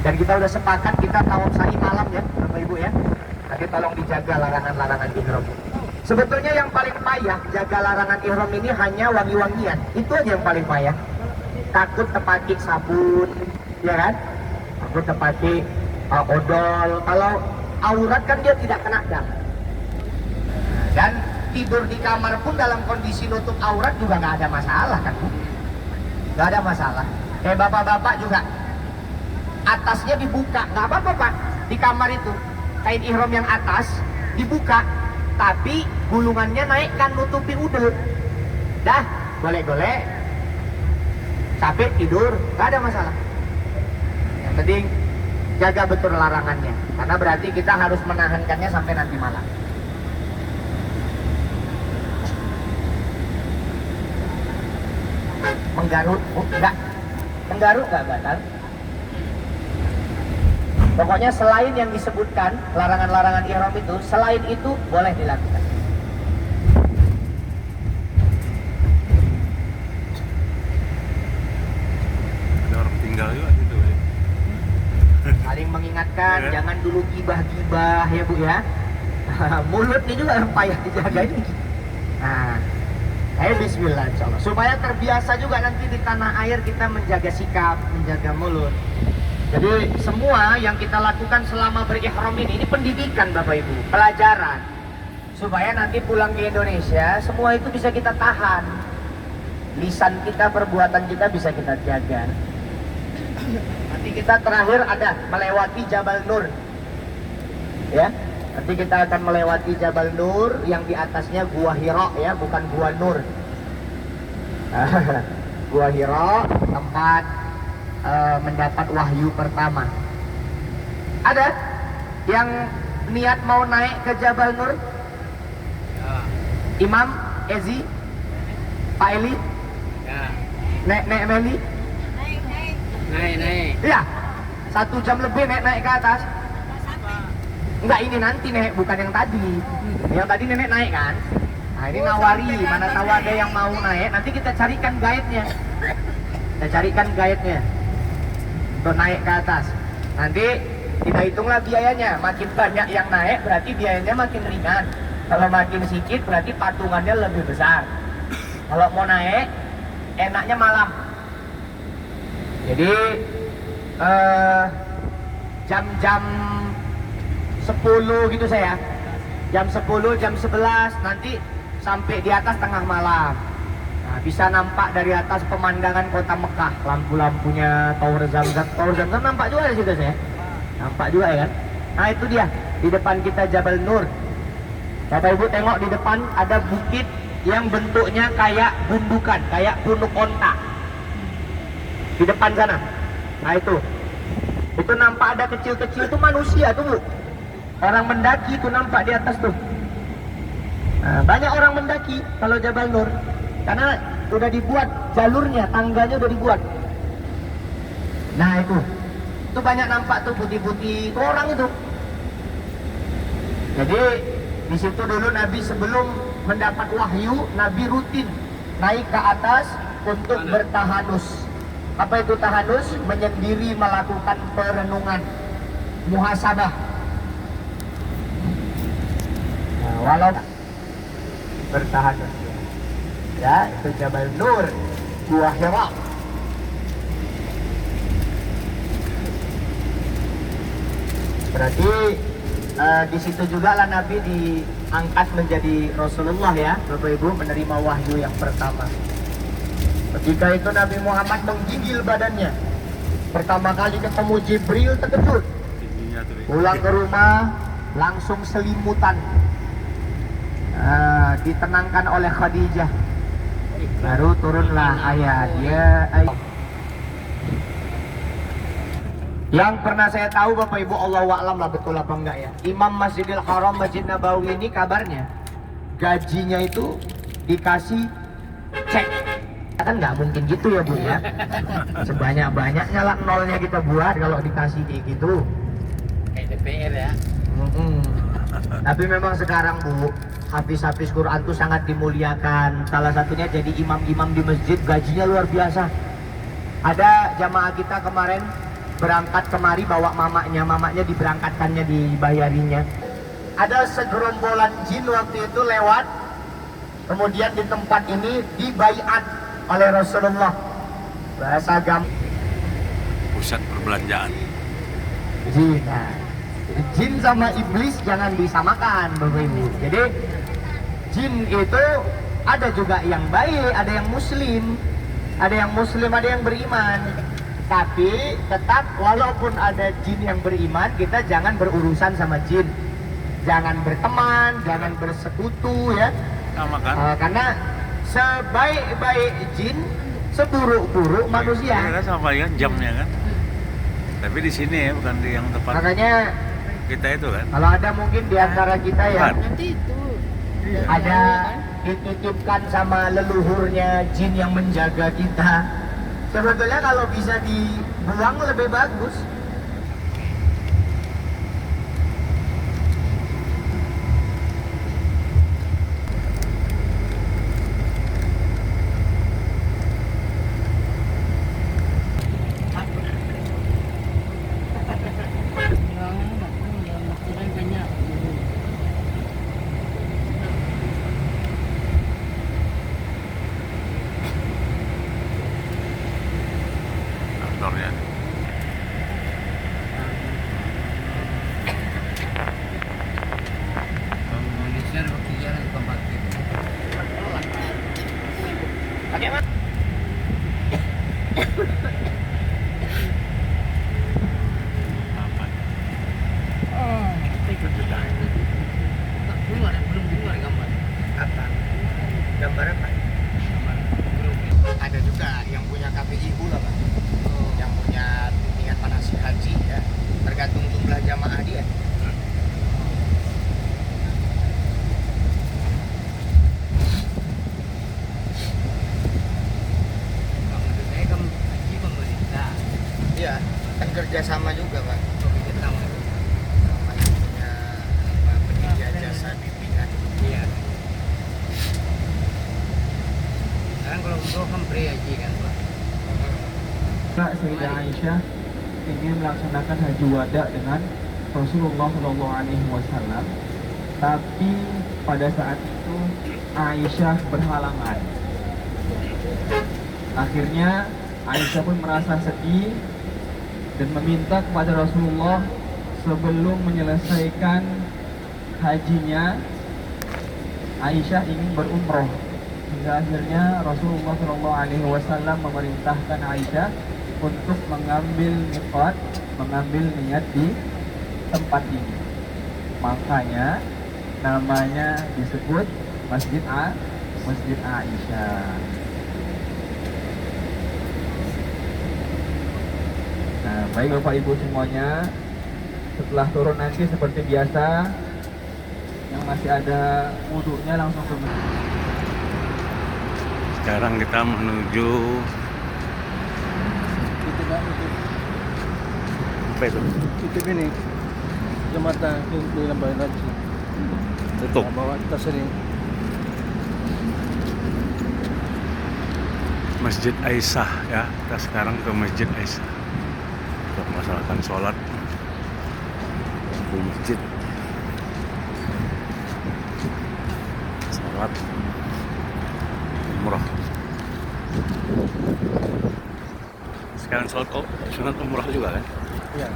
Dan kita udah sepakat kita tawaf sa'i malam ya Bapak Ibu ya. Nanti tolong dijaga larangan-larangan ihram. Sebetulnya yang paling payah jaga larangan ihram ini hanya wangi-wangian. Itu aja yang paling payah. Takut terpakai sabun, ya kan? Takut terpakai odol. Kalau aurat kan dia tidak kena dam. Dan tidur di kamar pun dalam kondisi nutup aurat juga nggak ada masalah kan Bu? Nggak ada masalah. Kayak bapak-bapak juga atasnya dibuka, nggak apa-apa Pak. Di kamar itu kain ihram yang atas dibuka, tapi gulungannya naikkan nutupi udel. Dah, golek-golek, capek tidur, nggak ada masalah. Yang penting jaga betul larangannya, karena berarti kita harus menahankannya sampai nanti malam. Menggaruk, menggaruk nggak batal. Pokoknya selain yang disebutkan larangan-larangan ihram itu, selain itu boleh dilakukan. Ada orang tinggal juga gitu ya. Saling mengingatkan, jangan dulu gibah-gibah ya Bu ya. Mulutnya juga yang payah dijaga ini. Nah, bismillah insyaallah. Supaya terbiasa juga nanti di tanah air kita menjaga sikap, menjaga mulut. Jadi semua yang kita lakukan selama berihram ini pendidikan Bapak Ibu, pelajaran. Supaya nanti pulang ke Indonesia, semua itu bisa kita tahan. Lisan kita, perbuatan kita bisa kita jaga. Nanti kita terakhir ada melewati Jabal Nur. Ya, nanti kita akan melewati Jabal Nur yang di atasnya Gua Hira ya, bukan Gua Nur. Gua Hira tempat mendapat wahyu pertama. Ada yang niat mau naik ke Jabal Nur? Ya. Imam, Ezi, Pak Eli, Ya. Nek Meli? Naik. Iya, 1 jam lebih naik ke atas. Enggak, ini nanti Nek, bukan yang tadi. Yang tadi Nenek naik kan? Nah ini nawari, mana tahu ada yang mau naik. Nanti kita carikan guide-nya. Kita carikan guide-nya untuk naik ke atas. Nanti kita hitunglah biayanya. Makin banyak yang naik berarti biayanya makin ringan. Kalau makin sedikit berarti patungannya lebih besar. Kalau mau naik enaknya malam. Jadi jam-jam 10 gitu saya. Jam 10, jam 11 nanti sampai di atas tengah malam. Nah, bisa nampak dari atas pemandangan kota Mekah, lampu-lampunya, Tower Zamzam. Tower Zamzam nampak juga di situ saya. Nampak juga ya kan? Nah itu dia, di depan kita Jabal Nur. Bapak Ibu tengok di depan ada bukit yang bentuknya kayak gundukan, kayak punuk onta. Di depan sana. Nah itu nampak ada kecil-kecil itu manusia tuh Bu. Orang mendaki itu nampak di atas tuh. Nah, banyak orang mendaki kalau Jabal Nur. Karena udah dibuat jalurnya, tangganya udah dibuat. Nah itu banyak nampak tuh putih-putih itu orang itu. Jadi di situ dulu Nabi sebelum mendapat wahyu, Nabi rutin naik ke atas untuk bertahanus. Apa itu tahanus? Menyendiri melakukan perenungan, muhasabah. Nah, walau bertahanus. Ya, itu Jabal Nur, Gua Hira. Berarti di situ juga lah Nabi diangkat menjadi Rasulullah ya, Bapak Ibu, menerima wahyu yang pertama. Ketika itu Nabi Muhammad menggigil badannya. Pertama kali ketemu Jibril terkejut. Pulang ke rumah langsung selimutan. Ditenangkan oleh Khadijah. Baru turunlah ayat ya yang pernah saya tahu Bapak Ibu, Allahu a'lam lah betul apa enggak ya. Imam Masjidil Haram Masjid Nabawi ini kabarnya gajinya itu dikasih cek. Kan nggak mungkin gitu ya Bu ya. Sebanyak-banyaknya lah nolnya kita buat kalau dikasih kayak gitu. Kayak DPR ya. Tapi memang sekarang Bu, hafiz-hafiz Quran itu sangat dimuliakan. Salah satunya jadi imam-imam di masjid, gajinya luar biasa. Ada jamaah kita kemarin berangkat kemari bawa mamanya diberangkatkannya, dibayarinya. Ada segerombolan jin waktu itu lewat, kemudian di tempat ini dibaiat oleh Rasulullah. Bahasa Pusat perbelanjaan. jin. Nah, jin sama iblis jangan disamakan, Bapak Ibu. Jadi jin itu ada juga yang baik, ada yang muslim, ada yang beriman. Tapi tetap walaupun ada jin yang beriman, kita jangan berurusan sama jin, jangan berteman, jangan bersekutu ya. Sama kan? Karena sebaik-baik jin, seburuk-buruk manusia. Iya kan, sama ya jamnya kan. Tapi di sini ya, bukan di yang tempat Makanya kita itu kan. kalau ada mungkin di antara kita yang Bukan. Nanti itu ada dititipkan sama leluhurnya jin yang menjaga kita, sebetulnya kalau bisa dibuang lebih bagus. yang banyak. Kantornya. Malaysia ada bekerja di tempat itu. Apa? Belum keluar gambar. Apa? Gambar apa? Belum. Ada juga yang punya KPI pula Pak, yang punya niat manasik haji ya, tergantung jumlah jamaah dia. Maksud saya kan haji pemerintah. Iya, kan kerjasama juga Pak. Bekerja sama. Sama yang punya penyedia jasa bimbingan. Iya. Sekarang kalau umroh kan free haji kan Pak. Sayyidah Aisyah ingin melaksanakan haji wada dengan Rasulullah SAW, tapi pada saat itu Aisyah berhalangan. Akhirnya Aisyah pun merasa sedih dan meminta kepada Rasulullah sebelum menyelesaikan hajinya, Aisyah ingin berumroh. Hingga akhirnya Rasulullah SAW memerintahkan Aisyah untuk mengambil miqat, mengambil niat di tempat ini. Makanya namanya disebut Masjid Aisyah. Nah, baik Bapak Ibu semuanya, setelah turun nanti seperti biasa, yang masih ada wudhunya langsung ke masjid. Sekarang kita menuju apa itu? Titip ini jembatan di Lambayan Haji. Tutup. Bawa tas ini. Masjid Aisyah ya. Kita sekarang ke Masjid Aisyah untuk melaksanakan sholat di masjid. Sholat umroh. Sekarang sholat sunat umroh juga kan? Ya.